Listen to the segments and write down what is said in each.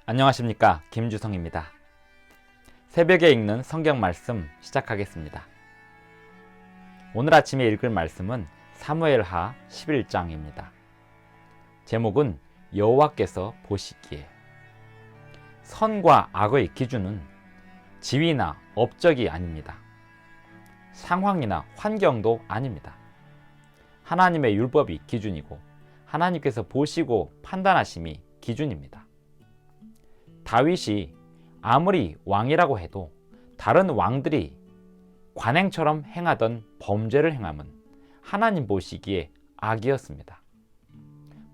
안녕하십니까, 김주성입니다. 새벽에 읽는 성경 말씀 시작하겠습니다. 오늘 아침에 읽을 말씀은 사무엘하 11장입니다. 제목은 여호와께서 보시기에. 선과 악의 기준은 지위나 업적이 아닙니다. 상황이나 환경도 아닙니다. 하나님의 율법이 기준이고 하나님께서 보시고 판단하심이 기준입니다. 다윗이 아무리 왕이라고 해도 다른 왕들이 관행처럼 행하던 범죄를 행함은 하나님 보시기에 악이었습니다.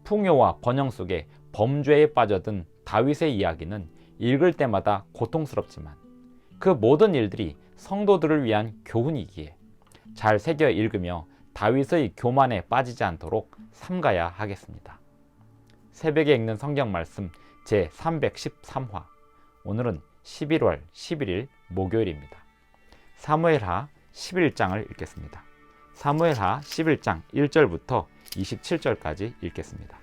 풍요와 번영 속에 범죄에 빠져든 다윗의 이야기는 읽을 때마다 고통스럽지만 그 모든 일들이 성도들을 위한 교훈이기에 잘 새겨 읽으며 다윗의 교만에 빠지지 않도록 삼가야 하겠습니다. 새벽에 읽는 성경 말씀 제313화, 오늘은 11월 11일 목요일입니다. 사무엘하 11장을 읽겠습니다. 사무엘하 11장 1절부터 27절까지 읽겠습니다.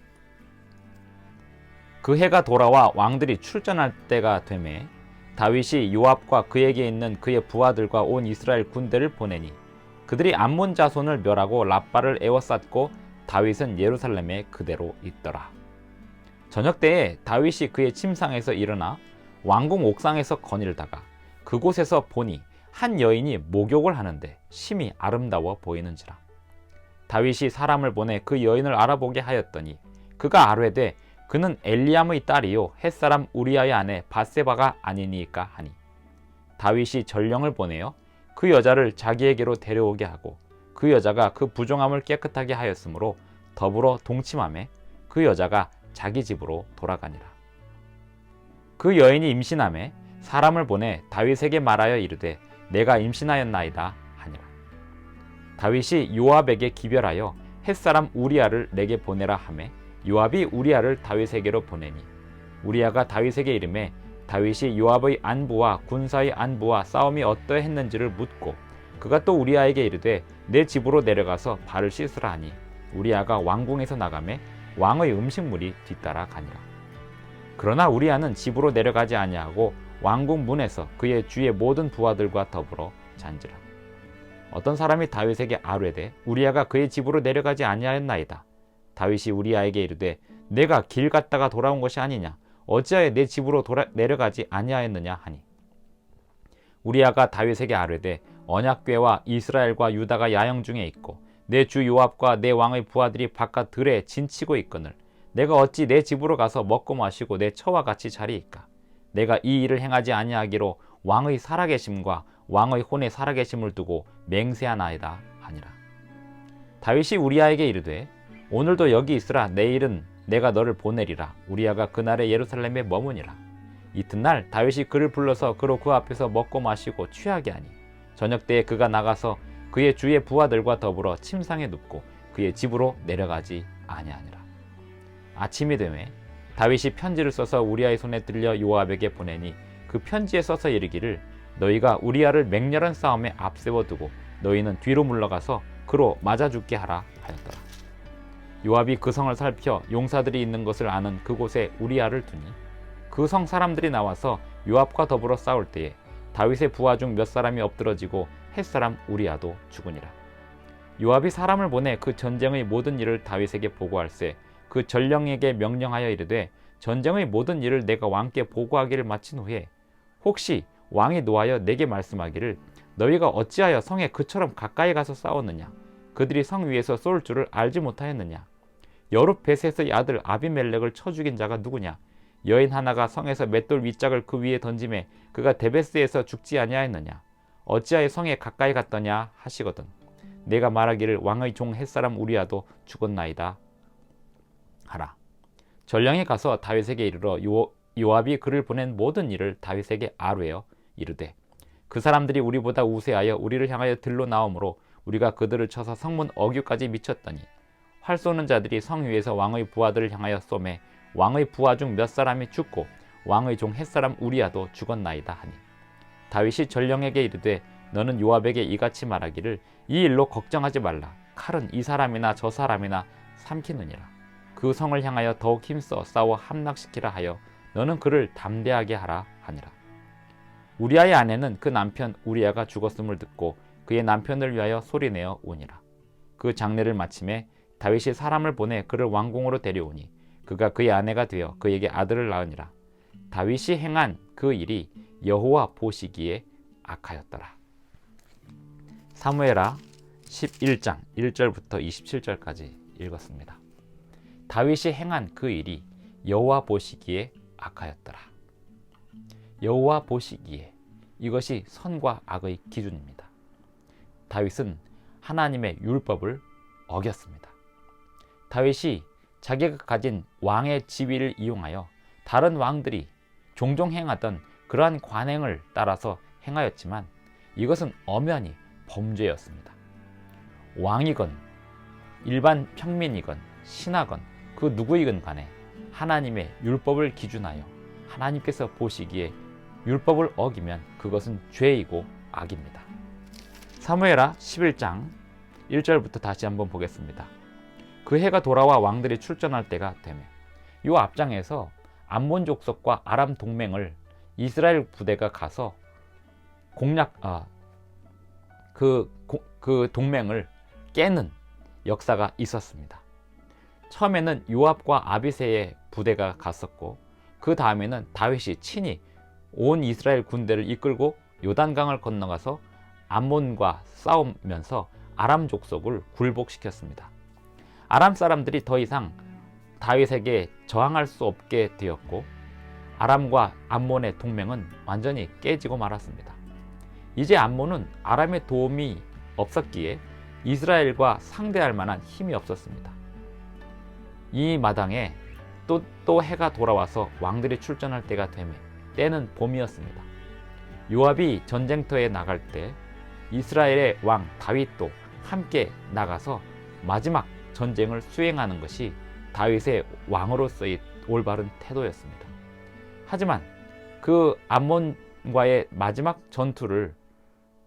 그 해가 돌아와 왕들이 출전할 때가 되매 다윗이 요압과 그에게 있는 그의 부하들과 온 이스라엘 군대를 보내니 그들이 암몬 자손을 멸하고 랍바를 에워쌌고 다윗은 예루살렘에 그대로 있더라. 저녁 때에 다윗이 그의 침상에서 일어나 왕궁 옥상에서 거닐다가 그곳에서 보니 한 여인이 목욕을 하는데 심히 아름다워 보이는지라. 다윗이 사람을 보내 그 여인을 알아보게 하였더니 그가 아뢰되 그는 엘리암의 딸이요 햇사람 우리아의 아내 밧세바가 아니니까 하니, 다윗이 전령을 보내어 그 여자를 자기에게로 데려오게 하고 그 여자가 그 부정함을 깨끗하게 하였으므로 더불어 동침하매 그 여자가 자기 집으로 돌아가니라. 그 여인이 임신하매 사람을 보내 다윗에게 말하여 이르되 내가 임신하였나이다 하니라. 다윗이 요압에게 기별하여 햇사람 우리아를 내게 보내라 하매 요압이 우리아를 다윗에게로 보내니 우리아가 다윗에게 이르매 다윗이 요압의 안부와 군사의 안부와 싸움이 어떠했는지를 묻고 그가 또 우리아에게 이르되 내 집으로 내려가서 발을 씻으라 하니 우리아가 왕궁에서 나가매 왕의 음식물이 뒤따라 가니라. 그러나 우리아는 집으로 내려가지 아니하고 왕궁 문에서 그의 주의 모든 부하들과 더불어 잔지라. 어떤 사람이 다윗에게 아뢰되 우리아가 그의 집으로 내려가지 아니하였나이다. 다윗이 우리아에게 이르되 내가 길 갔다가 돌아온 것이 아니냐, 어찌하여 내 집으로 내려가지 아니하였느냐 하니, 우리아가 다윗에게 아뢰되 언약궤와 이스라엘과 유다가 야영 중에 있고 내 주 요압과 내 왕의 부하들이 바깥 들에 진치고 있거늘 내가 어찌 내 집으로 가서 먹고 마시고 내 처와 같이 자리이까. 내가 이 일을 행하지 아니하기로 왕의 살아계심과 왕의 혼의 살아계심을 두고 맹세하나이다 하니라. 다윗이 우리아에게 이르되 오늘도 여기 있으라. 내일은 내가 너를 보내리라. 우리아가 그날에 예루살렘에 머무니라. 이튿날 다윗이 그를 불러서 그로 그 앞에서 먹고 마시고 취하게 하니 저녁 때에 그가 나가서 그의 주의 부하들과 더불어 침상에 눕고 그의 집으로 내려가지 아니하니라. 아침이 되매 다윗이 편지를 써서 우리아의 손에 들려 요압에게 보내니 그 편지에 써서 이르기를 너희가 우리아를 맹렬한 싸움에 앞세워 두고 너희는 뒤로 물러가서 그로 맞아 죽게 하라 하였더라. 요압이 그 성을 살펴 용사들이 있는 것을 아는 그곳에 우리아를 두니 그 성 사람들이 나와서 요압과 더불어 싸울 때에 다윗의 부하 중 몇 사람이 엎드러지고 햇사람 우리아도 죽으니라. 요압이 사람을 보내 그 전쟁의 모든 일을 다윗에게 보고할세 그 전령에게 명령하여 이르되 전쟁의 모든 일을 내가 왕께 보고하기를 마친 후에 혹시 왕이 노하여 내게 말씀하기를 너희가 어찌하여 성에 그처럼 가까이 가서 싸웠느냐, 그들이 성 위에서 쏠 줄을 알지 못하였느냐, 여룻베셋의 아들 아비멜렉을 쳐 죽인 자가 누구냐, 여인 하나가 성에서 맷돌 윗짝을 그 위에 던짐에 그가 데베스에서 죽지 아니하였느냐, 어찌하여 성에 가까이 갔더냐 하시거든 내가 말하기를 왕의 종 햇사람 우리아도 죽었나이다 하라. 전령이 가서 다윗에게 이르러 요압이 그를 보낸 모든 일을 다윗에게 아뢰어 이르되 그 사람들이 우리보다 우세하여 우리를 향하여 들로 나오므로 우리가 그들을 쳐서 성문 어귀까지 미쳤더니 활 쏘는 자들이 성 위에서 왕의 부하들을 향하여 쏘매 왕의 부하 중 몇 사람이 죽고 왕의 종 햇사람 우리아도 죽었나이다 하니 다윗이 전령에게 이르되 너는 요압에게 이같이 말하기를 이 일로 걱정하지 말라. 칼은 이 사람이나 저 사람이나 삼키느니라. 그 성을 향하여 더욱 힘써 싸워 함락시키라 하여 너는 그를 담대하게 하라 하니라. 우리아의 아내는 그 남편 우리아가 죽었음을 듣고 그의 남편을 위하여 소리내어 우니라. 그 장례를 마침에 다윗이 사람을 보내 그를 왕궁으로 데려오니 그가 그의 아내가 되어 그에게 아들을 낳으니라. 다윗이 행한 그 일이 여호와 보시기에 악하였더라. 사무엘하 11장 1절부터 27절까지 읽었습니다. 다윗이 행한 그 일이 여호와 보시기에 악하였더라. 여호와 보시기에, 이것이 선과 악의 기준입니다. 다윗은 하나님의 율법을 어겼습니다. 다윗이 자기가 가진 왕의 지위를 이용하여 다른 왕들이 종종 행하던 그러한 관행을 따라서 행하였지만 이것은 엄연히 범죄였습니다. 왕이건 일반 평민이건 신하건 그 누구이건 간에 하나님의 율법을 기준하여 하나님께서 보시기에 율법을 어기면 그것은 죄이고 악입니다. 사무엘하 11장 1절부터 다시 한번 보겠습니다. 그 해가 돌아와 왕들이 출전할 때가 되매 이 앞장에서 암몬 족속과 아람 동맹을 이스라엘 부대가 가서 그 동맹을 깨는 역사가 있었습니다. 처음에는 요압과 아비새의 부대가 갔었고 그 다음에는 다윗이 친히 온 이스라엘 군대를 이끌고 요단강을 건너가서 암몬과 싸우면서 아람 족속을 굴복시켰습니다. 아람 사람들이 더 이상 다윗에게 저항할 수 없게 되었고 아람과 암몬의 동맹은 완전히 깨지고 말았습니다. 이제 암몬은 아람의 도움이 없었기에 이스라엘과 상대할 만한 힘이 없었습니다. 이 마당에 또 해가 돌아와서 왕들이 출전할 때가 되매 때는 봄이었습니다. 요압이 전쟁터에 나갈 때 이스라엘의 왕 다윗도 함께 나가서 마지막 전쟁을 수행하는 것이 다윗의 왕으로서의 올바른 태도였습니다. 하지만 그 암몬과의 마지막 전투를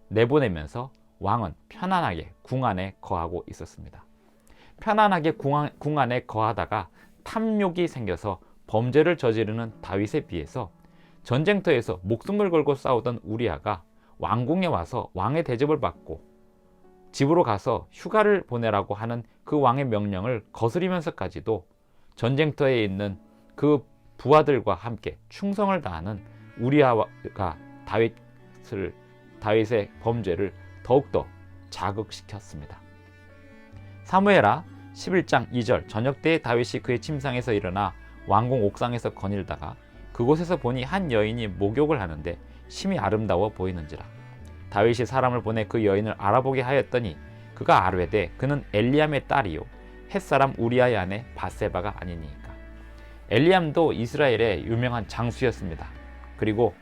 내보내면서 왕은 편안하게 궁 안에 거하고 있었습니다. 편안하게 궁 안에 거하다가 탐욕이 생겨서 범죄를 저지르는 다윗에 비해서 전쟁터에서 목숨을 걸고 싸우던 우리아가 왕궁에 와서 왕의 대접을 받고 집으로 가서 휴가를 보내라고 하는 그 왕의 명령을 거스리면서까지도 전쟁터에 있는 그 부하들과 함께 충성을 다하는 우리아가 다윗의 범죄를 더욱더 자극시켰습니다. 사무엘하 11장 2절 저녁 때에 다윗이 그의 침상에서 일어나 왕궁 옥상에서 거닐다가 그곳에서 보니 한 여인이 목욕을 하는데 심히 아름다워 보이는지라. 다윗이 사람을 보내 그 여인을 알아보게 하였더니 그가 아뢰되 그는 엘리암의 딸이요 햇사람 우리아의 아내 밧세바가 아니니까. 엘리암도 이스라엘의 유명한 장수였습니다. 그리고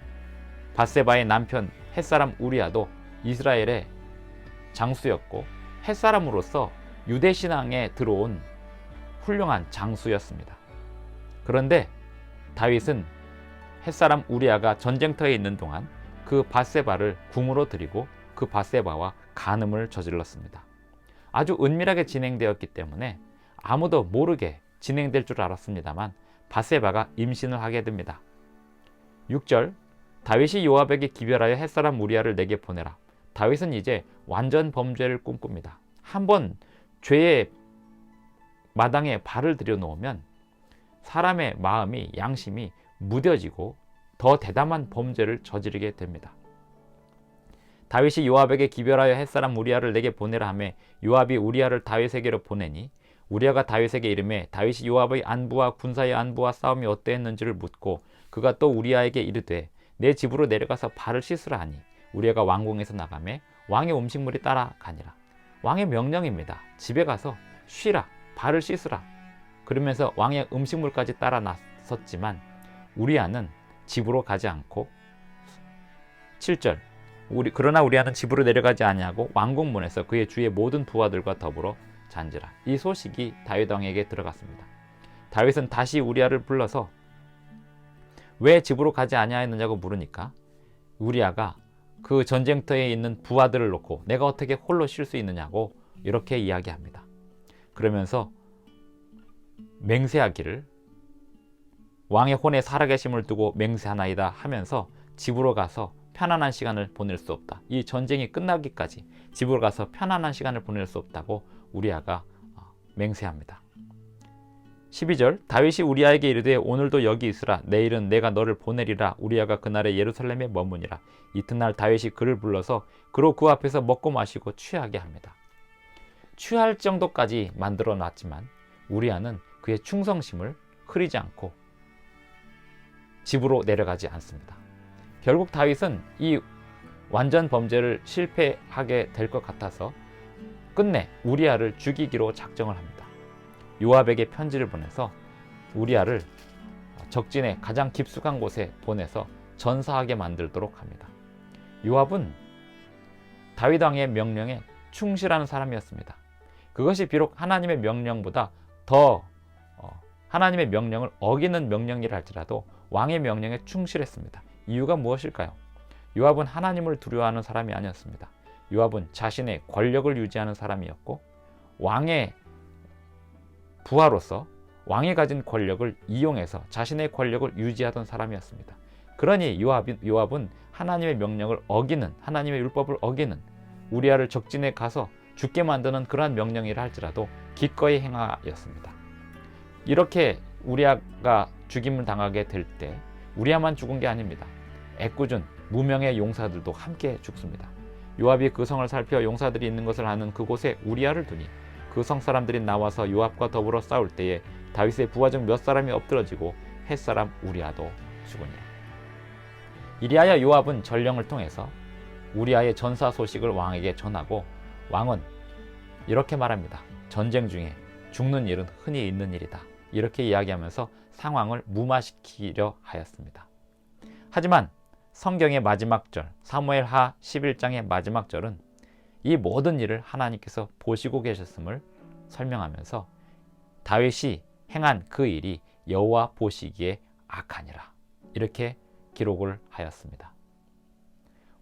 밧세바의 남편 햇사람 우리아도 이스라엘의 장수였고 햇사람으로서 유대신앙에 들어온 훌륭한 장수였습니다. 그런데 다윗은 햇사람 우리아가 전쟁터에 있는 동안 그 밧세바를 궁으로 들이고 그 밧세바와 간음을 저질렀습니다. 아주 은밀하게 진행되었기 때문에 아무도 모르게 진행될 줄 알았습니다만 밧세바가 임신을 하게 됩니다. 6절 다윗이 요압에게 기별하여 햇사람 우리아를 내게 보내라. 다윗은 이제 완전 범죄를 꿈꿉니다. 한번 죄의 마당에 발을 들여놓으면 사람의 마음이 양심이 무뎌지고 더 대담한 범죄를 저지르게 됩니다. 다윗이 요압에게 기별하여 햇사람 우리아를 내게 보내라 하며 요압이 우리아를 다윗에게로 보내니 우리아가 다윗에게 이르매 다윗이 요압의 안부와 군사의 안부와 싸움이 어떠했는지를 묻고 그가 또 우리아에게 이르되 내 집으로 내려가서 발을 씻으라 하니 우리아가 왕궁에서 나가매 왕의 음식물이 따라가니라. 왕의 명령입니다. 집에 가서 쉬라, 발을 씻으라. 그러면서 왕의 음식물까지 따라 나섰지만 우리아는 집으로 가지 않고 7절 그러나 우리아는 집으로 내려가지 아니하고 왕궁 문에서 그의 주의 모든 부하들과 더불어 잔지라. 이 소식이 다윗 왕에게 들어갔습니다. 다윗은 다시 우리아를 불러서 왜 집으로 가지 아니하였느냐고 물으니까 우리아가 그 전쟁터에 있는 부하들을 놓고 내가 어떻게 홀로 쉴 수 있느냐고 이렇게 이야기합니다. 그러면서 맹세하기를 왕의 혼에 살아계심을 두고 맹세하나이다 하면서 집으로 가서 편안한 시간을 보낼 수 없다. 이 전쟁이 끝나기까지 집으로 가서 편안한 시간을 보낼 수 없다고 우리아가 맹세합니다. 12절 다윗이 우리아에게 이르되 오늘도 여기 있으라. 내일은 내가 너를 보내리라. 우리아가 그날에 예루살렘에 머무니라. 이튿날 다윗이 그를 불러서 그로 그 앞에서 먹고 마시고 취하게 합니다. 취할 정도까지 만들어 놨지만 우리아는 그의 충성심을 흐리지 않고 집으로 내려가지 않습니다. 결국 다윗은 이 완전 범죄를 실패하게 될 것 같아서 끝내 우리아를 죽이기로 작정을 합니다. 요압에게 편지를 보내서 우리아를 적진의 가장 깊숙한 곳에 보내서 전사하게 만들도록 합니다. 요압은 다윗 왕의 명령에 충실하는 사람이었습니다. 그것이 비록 하나님의 명령보다 더 하나님의 명령을 어기는 명령이라 할지라도 왕의 명령에 충실했습니다. 이유가 무엇일까요? 요압은 하나님을 두려워하는 사람이 아니었습니다. 요압은 자신의 권력을 유지하는 사람이었고 왕의 부하로서 왕이 가진 권력을 이용해서 자신의 권력을 유지하던 사람이었습니다. 그러니 요압은 하나님의 명령을 어기는, 하나님의 율법을 어기는, 우리아를 적진에 가서 죽게 만드는 그러한 명령이라 할지라도 기꺼이 행하였습니다. 이렇게 우리아가 죽임을 당하게 될 때 우리아만 죽은 게 아닙니다. 애꿎은 무명의 용사들도 함께 죽습니다. 요압이 그 성을 살펴 용사들이 있는 것을 아는 그곳에 우리아를 두니 그 성 사람들이 나와서 요압과 더불어 싸울 때에 다윗의 부하 중 몇 사람이 엎드러지고 햇사람 우리아도 죽으니라. 이리하여 요압은 전령을 통해서 우리아의 전사 소식을 왕에게 전하고 왕은 이렇게 말합니다. 전쟁 중에 죽는 일은 흔히 있는 일이다. 이렇게 이야기하면서 상황을 무마시키려 하였습니다. 하지만 성경의 마지막 절, 사무엘하 11장의 마지막 절은 이 모든 일을 하나님께서 보시고 계셨음을 설명하면서 다윗이 행한 그 일이 여호와 보시기에 악하니라. 이렇게 기록을 하였습니다.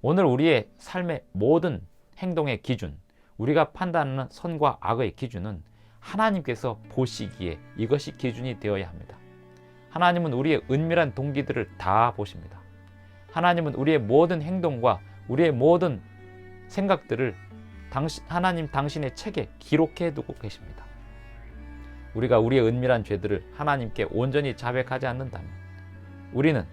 오늘 우리의 삶의 모든 행동의 기준, 우리가 판단하는 선과 악의 기준은 하나님께서 보시기에 이것이 기준이 되어야 합니다. 하나님은 우리의 은밀한 동기들을 다 보십니다. 하나님은 우리의 모든 행동과 우리의 모든 생각들을 하나님 당신의 책에 기록해 두고 계십니다. 우리가 우리의 은밀한 죄들을 하나님께 온전히 자백하지 않는다면 우리는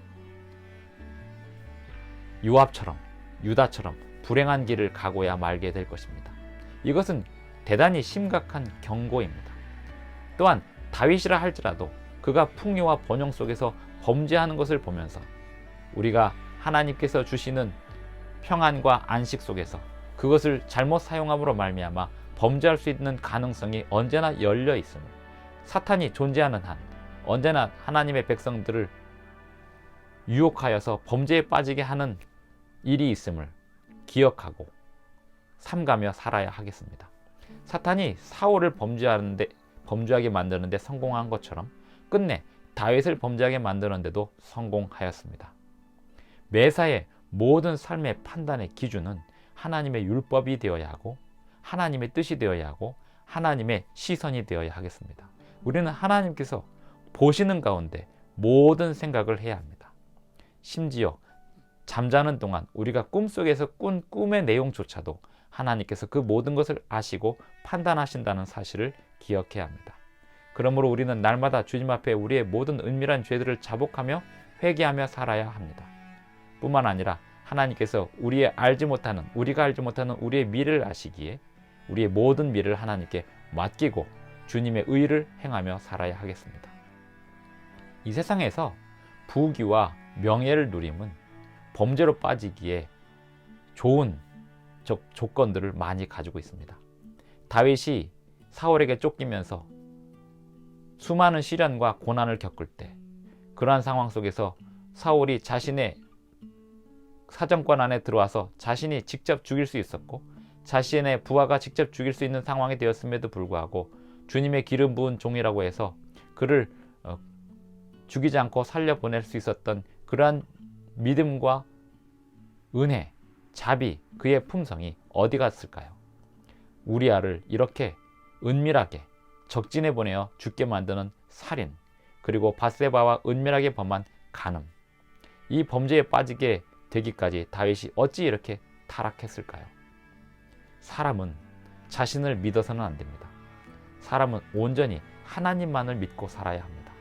요압처럼 유다처럼 불행한 길을 가고야 말게 될 것입니다. 이것은 대단히 심각한 경고입니다. 또한 다윗이라 할지라도 그가 풍요와 번영 속에서 범죄하는 것을 보면서 우리가 하나님께서 주시는 평안과 안식 속에서 그것을 잘못 사용함으로 말미암아 범죄할 수 있는 가능성이 언제나 열려 있음을, 사탄이 존재하는 한 언제나 하나님의 백성들을 유혹하여서 범죄에 빠지게 하는 일이 있음을 기억하고 삼가며 살아야 하겠습니다. 사탄이 사울을 범죄하게 만드는데 성공한 것처럼 끝내 다윗을 범죄하게 만드는데도 성공하였습니다. 매사의 모든 삶의 판단의 기준은 하나님의 율법이 되어야 하고 하나님의 뜻이 되어야 하고 하나님의 시선이 되어야 하겠습니다. 우리는 하나님께서 보시는 가운데 모든 생각을 해야 합니다. 심지어 잠자는 동안 우리가 꿈속에서 꾼 꿈의 내용조차도 하나님께서 그 모든 것을 아시고 판단하신다는 사실을 기억해야 합니다. 그러므로 우리는 날마다 주님 앞에 우리의 모든 은밀한 죄들을 자복하며 회개하며 살아야 합니다. 뿐만 아니라 하나님께서 우리가 알지 못하는 우리의 미래를 아시기에 우리의 모든 미래를 하나님께 맡기고 주님의 의를 행하며 살아야 하겠습니다. 이 세상에서 부귀와 명예를 누림은 범죄로 빠지기에 좋은 조건들을 많이 가지고 있습니다. 다윗이 사울에게 쫓기면서 수많은 시련과 고난을 겪을 때 그러한 상황 속에서 사울이 자신의 사정권 안에 들어와서 자신이 직접 죽일 수 있었고 자신의 부하가 직접 죽일 수 있는 상황이 되었음에도 불구하고 주님의 기름 부은 종이라고 해서 그를 죽이지 않고 살려보낼 수 있었던 그러한 믿음과 은혜, 자비, 그의 품성이 어디 갔을까요? 우리아를 이렇게 은밀하게 적진에 보내어 죽게 만드는 살인, 그리고 밧세바와 은밀하게 범한 간음, 이 범죄에 빠지게 되기까지 다윗이 어찌 이렇게 타락했을까요? 사람은 자신을 믿어서는 안 됩니다. 사람은 온전히 하나님만을 믿고 살아야 합니다.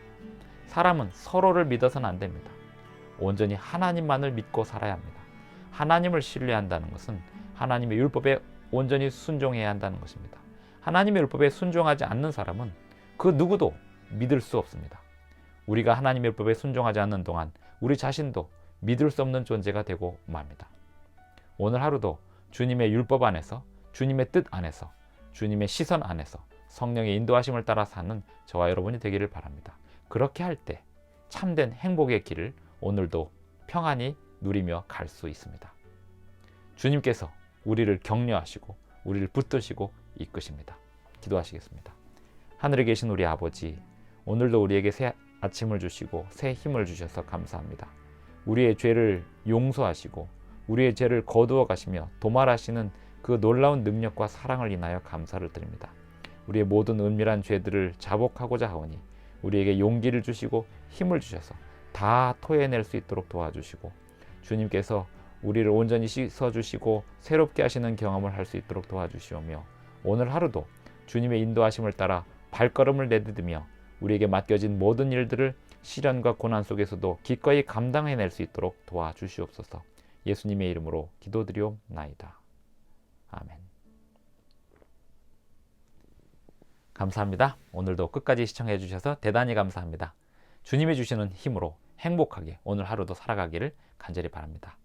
사람은 서로를 믿어서는 안 됩니다. 온전히 하나님만을 믿고 살아야 합니다. 하나님을 신뢰한다는 것은 하나님의 율법에 온전히 순종해야 한다는 것입니다. 하나님의 율법에 순종하지 않는 사람은 그 누구도 믿을 수 없습니다. 우리가 하나님의 율법에 순종하지 않는 동안 우리 자신도 믿을 수 없는 존재가 되고 맙니다. 오늘 하루도 주님의 율법 안에서, 주님의 뜻 안에서, 주님의 시선 안에서 성령의 인도하심을 따라 사는 저와 여러분이 되기를 바랍니다. 그렇게 할 때 참된 행복의 길을 오늘도 평안히 누리며 갈 수 있습니다. 주님께서 우리를 격려하시고 우리를 붙드시고 이끄십니다. 기도하시겠습니다. 하늘에 계신 우리 아버지, 오늘도 우리에게 새 아침을 주시고 새 힘을 주셔서 감사합니다. 우리의 죄를 용서하시고 우리의 죄를 거두어 가시며 도말하시는 그 놀라운 능력과 사랑을 인하여 감사를 드립니다. 우리의 모든 은밀한 죄들을 자복하고자 하오니 우리에게 용기를 주시고 힘을 주셔서 다 토해낼 수 있도록 도와주시고, 주님께서 우리를 온전히 씻어주시고 새롭게 하시는 경험을 할 수 있도록 도와주시오며, 오늘 하루도 주님의 인도하심을 따라 발걸음을 내딛으며 우리에게 맡겨진 모든 일들을 시련과 고난 속에서도 기꺼이 감당해낼 수 있도록 도와주시옵소서. 예수님의 이름으로 기도드리옵나이다. 아멘. 감사합니다. 오늘도 끝까지 시청해 주셔서 대단히 감사합니다. 주님이 주시는 힘으로 행복하게 오늘 하루도 살아가기를 간절히 바랍니다.